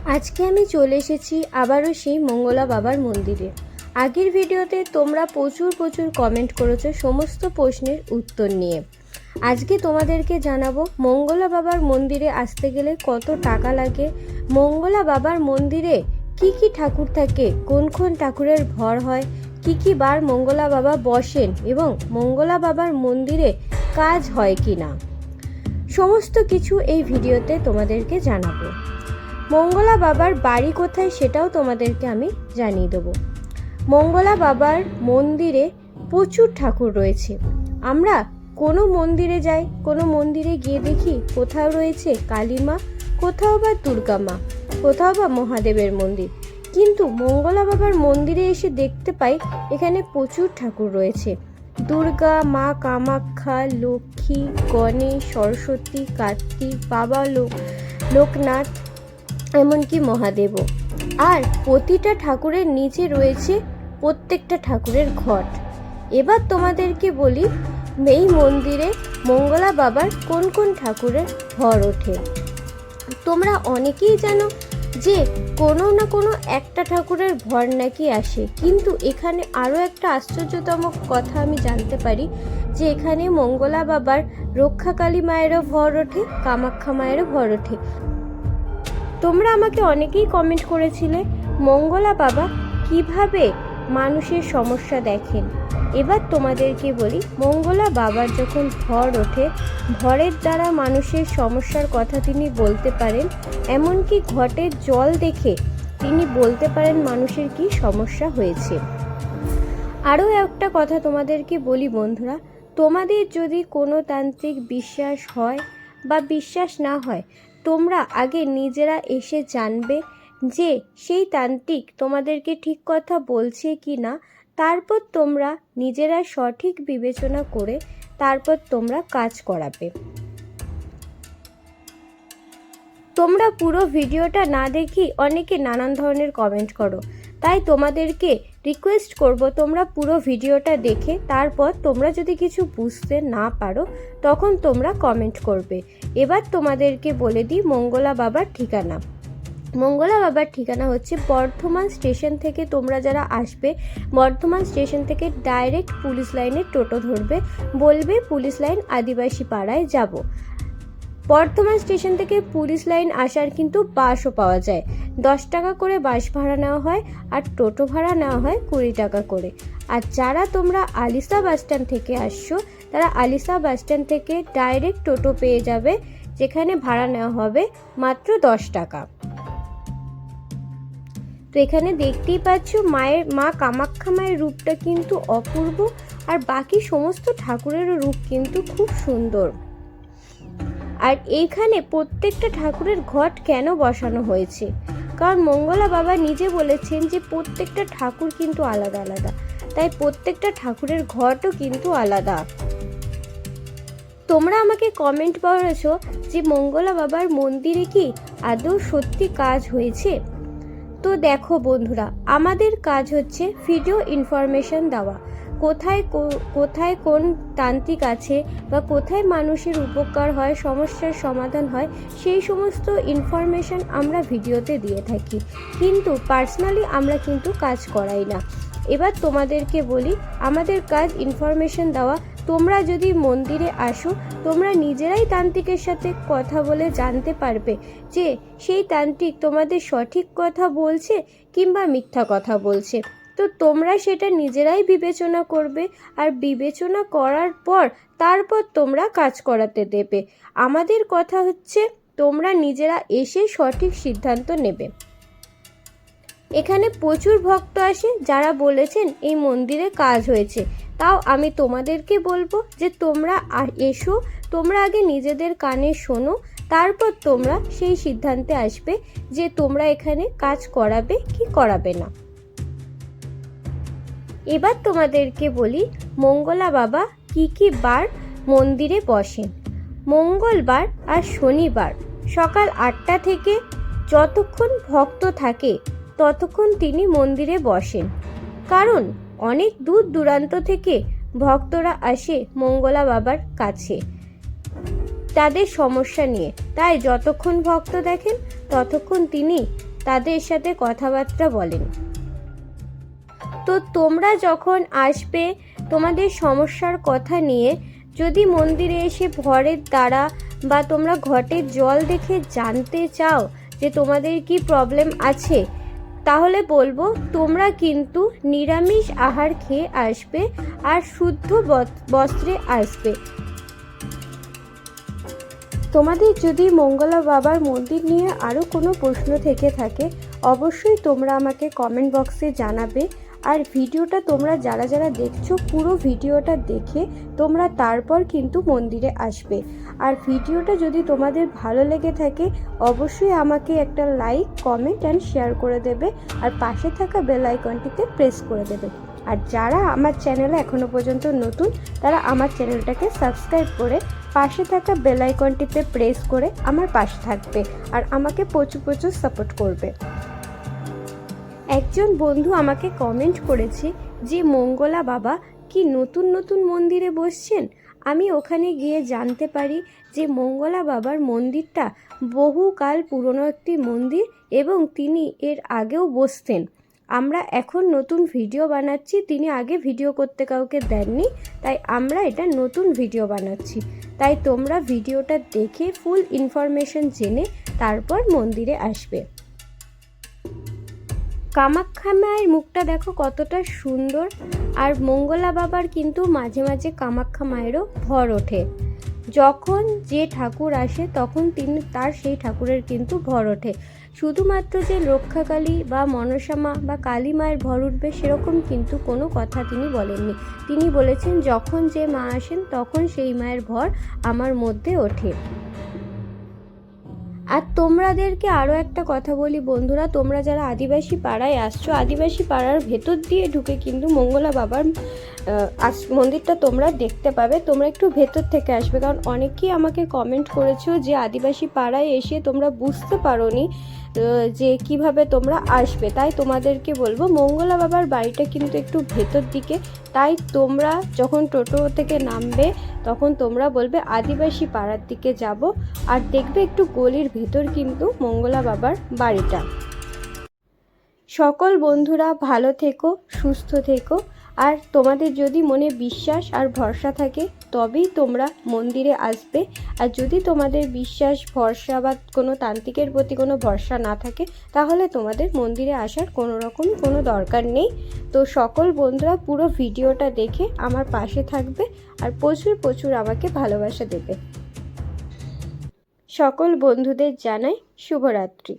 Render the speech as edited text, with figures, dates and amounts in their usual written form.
আজকে আমি চলে এসেছি আবারও সেই মঙ্গলা বাবার মন্দিরে। আগের ভিডিওতে তোমরা প্রচুর কমেন্ট করেছো সমস্ত প্রশ্নের উত্তর নিয়ে। আজকে তোমাদেরকে জানাবো মঙ্গলা বাবার মন্দিরে আসতে গেলে কত টাকা লাগে, মঙ্গলা বাবার মন্দিরে কি ঠাকুর থাকে, কোন ঠাকুরের ভর হয়, কি বার মঙ্গলা বাবা বসেন এবং মঙ্গলা বাবার মন্দিরে কাজ হয় কি না, সমস্ত কিছু এই ভিডিওতে তোমাদেরকে জানাবো। মঙ্গলা বাবার বাড়ি কোথায় সেটাও তোমাদেরকে আমি জানিয়ে দেবো। মঙ্গলা বাবার মন্দিরে প্রচুর ঠাকুর রয়েছে। আমরা কোনো মন্দিরে যাই, কোনো মন্দিরে গিয়ে দেখি কোথাও রয়েছে কালী মা, কোথাও বা দুর্গা মা, কোথাও বা মহাদেবের মন্দির, কিন্তু মঙ্গলা বাবার মন্দিরে এসে দেখতে পাই এখানে প্রচুর ঠাকুর রয়েছে। দুর্গা মা, কামাখ্যা, লক্ষ্মী, গণেশ, সরস্বতী, কার্তিক, বাবা লোকনাথ, এমনকি মহাদেবও। আর প্রতিটা ঠাকুরের নিচে রয়েছে প্রত্যেকটা ঠাকুরের ঘট। এবার তোমাদেরকে বলি এই মন্দিরে মঙ্গলা বাবার কোন ঠাকুরের ভর ওঠে। তোমরা অনেকেই জানো যে কোনো না কোনো একটা ঠাকুরের ভর নাকি আসে, কিন্তু এখানে আরও একটা আশ্চর্যতম কথা আমি জানতে পারি যে এখানে মঙ্গলা বাবার রক্ষাকালী মায়েরও ভর ওঠে, কামাখ্যা মায়েরও ভর ওঠে। তোমরা আমাকে অনেকেই কমেন্ট করেছিলে মঙ্গলা বাবা কিভাবে মানুষের সমস্যা দেখেন। এবার তোমাদেরকে বলি মঙ্গলা বাবার যখন ভর ওঠে, ভরের দ্বারা মানুষের সমস্যার কথা তিনি বলতে পারেন, এমনকি ঘটের জল দেখে তিনি বলতে পারেন মানুষের কি সমস্যা হয়েছে। আরও একটা কথা তোমাদেরকে বলি বন্ধুরা, তোমাদের যদি কোনো তান্ত্রিক বিশ্বাস হয় বা বিশ্বাস না হয়, তোমরা আগে নিজেরা এসে জানবে যে সেই তান্ত্রিক তোমাদেরকে ঠিক কথা বলছে কি না, তারপর তোমরা নিজেরা সঠিক বিবেচনা করে তারপর তোমরা কাজ করাবে। তোমরা পুরো ভিডিওটা না দেখি অনেকে নানান ধরনের কমেন্ট করো, তাই তোমাদেরকে রিকোয়েস্ট করব তোমরা পুরো ভিডিওটা দেখে তারপর তোমরা যদি কিছু বুঝতে না পারো তখন তোমরা কমেন্ট করবে। এবার তোমাদেরকে বলে দিই মঙ্গলা বাবার ঠিকানা। মঙ্গলা বাবার ঠিকানা হচ্ছে বর্ধমান স্টেশন থেকে তোমরা যারা আসবে, বর্ধমান স্টেশন থেকে ডাইরেক্ট পুলিশ লাইনের টোটো ধরবে, বলবে পুলিশ লাইন আদিবাসী পাড়ায় যাব। বর্ধমান স্টেশন থেকে পুলিশ লাইন আসার কিন্তু বাসও পাওয়া যায়। 10 টাকা করে বাস ভাড়া নেওয়া হয় আর টোটো ভাড়া নেওয়া হয় 20 টাকা করে। আর যারা তোমরা আলিশা বাসস্ট্যান্ড থেকে আসছো তারা আলিশা বাসস্ট্যান্ড থেকে ডাইরেক্ট টোটো পেয়ে যাবে, যেখানে ভাড়া নেওয়া হবে মাত্র 10 টাকা। তো এখানে দেখতেই পাচ্ছ মা কামাখ্যা মায়ের রূপটা কিন্তু অপূর্ব, আর বাকি সমস্ত ঠাকুরেরও রূপ কিন্তু খুব সুন্দর। আর এইখানে প্রত্যেকটা ঠাকুরের ঘট কেন বসানো হয়েছে, কারণ মঙ্গলা বাবা নিজে বলেছেন যে প্রত্যেকটা ঠাকুর কিন্তু আলাদা আলাদা, তাই প্রত্যেকটা ঠাকুরের ঘটও কিন্তু আলাদা। তোমরা আমাকে কমেন্ট করেছো যে মঙ্গলা বাবার মন্দিরে কি আদৌ সত্যি কাজ হয়েছে। তো দেখো বন্ধুরা, আমাদের কাজ হচ্ছে ভিডিও ইনফরমেশন দেওয়া, কোথায় কোন তান্ত্রিক আছে বা কোথায় মানুষের উপকার হয়, সমস্যার সমাধান হয়, সেই সমস্ত ইনফরমেশন আমরা ভিডিওতে দিয়ে থাকি, কিন্তু পার্সোনালি আমরা কিন্তু কাজ করাই না। এবার তোমাদেরকে বলি আমাদের কাজ ইনফরমেশন দেওয়া। তোমরা যদি মন্দিরে আসো তোমরা নিজেরাই তান্ত্রিকের সাথে কথা বলে জানতে পারবে যে সেই তান্ত্রিক তোমাদের সঠিক কথা বলছে কিংবা মিথ্যা কথা বলছে। তো তোমরা সেটা নিজেরাই বিবেচনা করবে, আর বিবেচনা করার পর তারপর তোমরা কাজ করাতে দেবে। আমাদের কথা হচ্ছে তোমরা নিজেরা এসে সঠিক সিদ্ধান্ত নেবে। এখানে প্রচুর ভক্ত আসে যারা বলেছেন এই মন্দিরে কাজ হয়েছে, তাও আমি তোমাদেরকে বলবো যে তোমরা এসো, তোমরা আগে নিজেদের কানে শোনো, তারপর তোমরা সেই সিদ্ধান্তে আসবে যে তোমরা এখানে কাজ করাবে কি করাবে না। এবার তোমাদেরকে বলি মঙ্গলা বাবা কি বার মন্দিরে বসেন। মঙ্গলবার আর শনিবার সকাল 8টা থেকে যতক্ষণ ভক্ত থাকে ততক্ষণ তিনি মন্দিরে বসেন, কারণ অনেক দূর দূরান্ত থেকে ভক্তরা আসে মঙ্গলা বাবার কাছে তাদের সমস্যা নিয়ে, তাই যতক্ষণ ভক্ত দেখেন ততক্ষণ তিনি তাদের সাথে কথাবার্তা বলেন। তো তোমরা যখন আসবে তোমাদের সমস্যার কথা নিয়ে, যদি মন্দিরে এসে ভরের দ্বারা বা তোমরা ঘটের জল দেখে জানতে চাও যে তোমাদের কি প্রবলেম আছে, তাহলে বলবো তোমরা কিন্তু নিরামিষ আহার খেয়ে আসবে আর শুদ্ধ বস্ত্রে আসবে। তোমাদের যদি মঙ্গলা বাবার মন্দির নিয়ে আরও কোনো প্রশ্ন থেকে থাকে, অবশ্যই তোমরা আমাকে কমেন্ট বক্সে জানাবে। আর ভিডিওটা তোমরা যারা যারা দেখছো, পুরো ভিডিওটা দেখে তোমরা তারপর কিন্তু মন্দিরে আসবে। আর ভিডিওটা যদি তোমাদের ভালো লেগে থাকে, অবশ্যই আমাকে একটা লাইক, কমেন্ট অ্যান্ড শেয়ার করে দেবে, আর পাশে থাকা বেল আইকনটিতে প্রেস করে দেবে। আর যারা আমার চ্যানেলে এখনও পর্যন্ত নতুন, তারা আমার চ্যানেলটাকে সাবস্ক্রাইব করে পাশে থাকা বেল আইকনটিতে প্রেস করে আমার পাশে থাকবে আর আমাকে প্রচুর প্রচুর সাপোর্ট করবে। একজন বন্ধু আমাকে কমেন্ট করেছে যে মঙ্গলা বাবা কি নতুন নতুন মন্দিরে বসছেন। আমি ওখানে গিয়ে জানতে পারি যে মঙ্গলা বাবার মন্দিরটা বহুকাল পুরনো একটি মন্দির এবং তিনি এর আগেও বসতেন। আমরা এখন নতুন ভিডিও বানাচ্ছি, তিনি আগে ভিডিও করতে কাউকে দেননি, তাই আমরা এটা নতুন ভিডিও বানাচ্ছি। তাই তোমরা ভিডিওটা দেখে ফুল ইনফরমেশন জেনে তারপর মন্দিরে আসবে। কামাখ্যা মায়ের মুখটা দেখো কতটা সুন্দর। আর মঙ্গলা বাবার কিন্তু মাঝে মাঝে কামাখ্যা মায়েরও ভর ওঠে। যখন যে ঠাকুর আসে তখন তার সেই ঠাকুরের কিন্তু ভর ওঠে। শুধুমাত্র যে রক্ষাকালী বা মনসামা বা কালী মায়ের ভর উঠবে সেরকম কিন্তু কোনো কথা তিনি বলেননি। তিনি বলেছেন যখন যে মা আসেন তখন সেই মায়ের ভর আমার মধ্যে ওঠে। আর তোমাদেরকে আরও একটা কথা বলি বন্ধুরা, তোমরা যারা আদিবাসী পাড়ায় আসছো, আদিবাসী পাড়ার ভেতর দিয়ে ঢুকে কিন্তু মঙ্গলা বাবার মন্দিরটা তোমরা দেখতে পাবে। তোমরা একটু ভেতর থেকে আসবে, কারণ অনেকেই আমাকে কমেন্ট করেছো যে আদিবাসী পাড়ায় এসে তোমরা বুঝতে পারোনি যে কিভাবে তোমরা আসবে। তাই তোমাদেরকে বলবো মঙ্গলা বাবার বাড়িটা কিন্তু একটু ভেতর দিকে, তাই তোমরা যখন টোটো থেকে নামবে তখন তোমরা বলবে আদিবাসী পাড়ার দিকে যাব, আর দেখবে একটু গলির ভেতর কিন্তু মঙ্গলা বাবার বাড়িটা। সকল বন্ধুরা ভালো থেকো, সুস্থ থেকো। আর তোমাদের যদি মনে বিশ্বাস আর ভরসা থাকে তবেই তোমরা মন্দিরে আসবে। আর যদি তোমাদের বিশ্বাস, ভরসা বা কোনো তান্ত্রিকের প্রতি কোনো ভরসা না থাকে, তাহলে তোমাদের মন্দিরে আসার কোনো রকমই কোনো দরকার নেই। তো সকল বন্ধুরা পুরো ভিডিওটা দেখে আমার পাশে থাকবে আর প্রচুর প্রচুর আমাকে ভালোবাসা দেবে। সকল বন্ধুদের জানাই শুভরাত্রি।